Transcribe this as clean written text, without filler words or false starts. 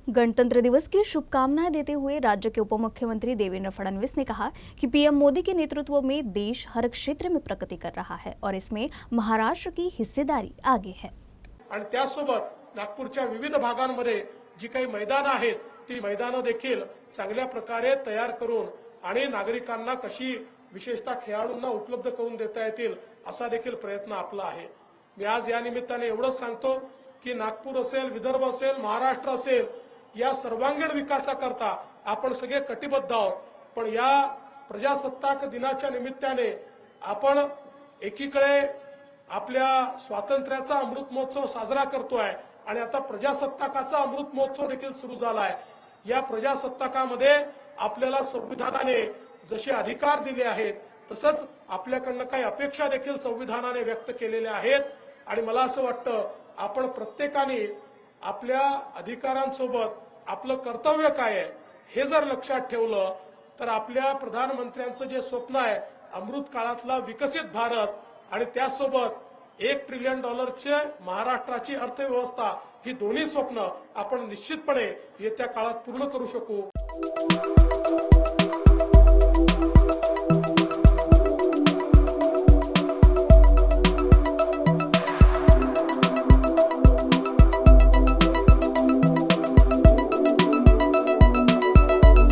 गणतंत्र दिवस की शुभकामनाएं देते हुए राज्य के उप मुख्यमंत्री देवेंद्र फडणवीस ने कहा कि पीएम मोदी के नेतृत्व में देश हर क्षेत्र में प्रगति कर रहा है और इसमें महाराष्ट्र की हिस्सेदारी आगे है। आणि त्यासोबत नागपूरच्या विविध भागांमध्ये जी काही मैदान आहेत ती मैदानं देखील चांगल्या प्रकारे तयार करून आणि नागरिकांना कशी विशेषतः खेळाडूंना उपलब्ध करून देता येतील असा देखील प्रयत्न आपला आहे। मी आज या निमित्ताने एवढंच सांगतो की नागपूर असेल, विदर्भ असेल, महाराष्ट्र असेल, या सर्वांगीण विकासाकरता आपण सगळे कटिबद्ध आहोत। पण या प्रजासत्ताक दिनाच्या निमित्ताने आपण एकीकडे आपल्या स्वातंत्र्याचा अमृत महोत्सव साजरा करतोय आणि आता प्रजासत्ताकाचा अमृत महोत्सव देखील सुरू झालाय। या प्रजासत्ताकामध्ये आपल्याला संविधानाने जसे अधिकार दिले आहेत तसंच आपल्याकडनं काही अपेक्षा देखील संविधानाने व्यक्त केलेल्या आहेत आणि मला असं वाटतं आपण प्रत्येकाने आपल्या अधिकारांसोबत आपलं कर्तव्य काय आहे हे जर लक्षात ठेवलं तर आपल्या प्रधानमंत्र्यांचं जे स्वप्न आहे अमृत काळातला विकसित भारत आणि त्यासोबत $1 ट्रिलियन महाराष्ट्राची अर्थव्यवस्था ही दोन्ही स्वप्न आपण निश्चितपणे येत्या काळात पूर्ण करू शकू।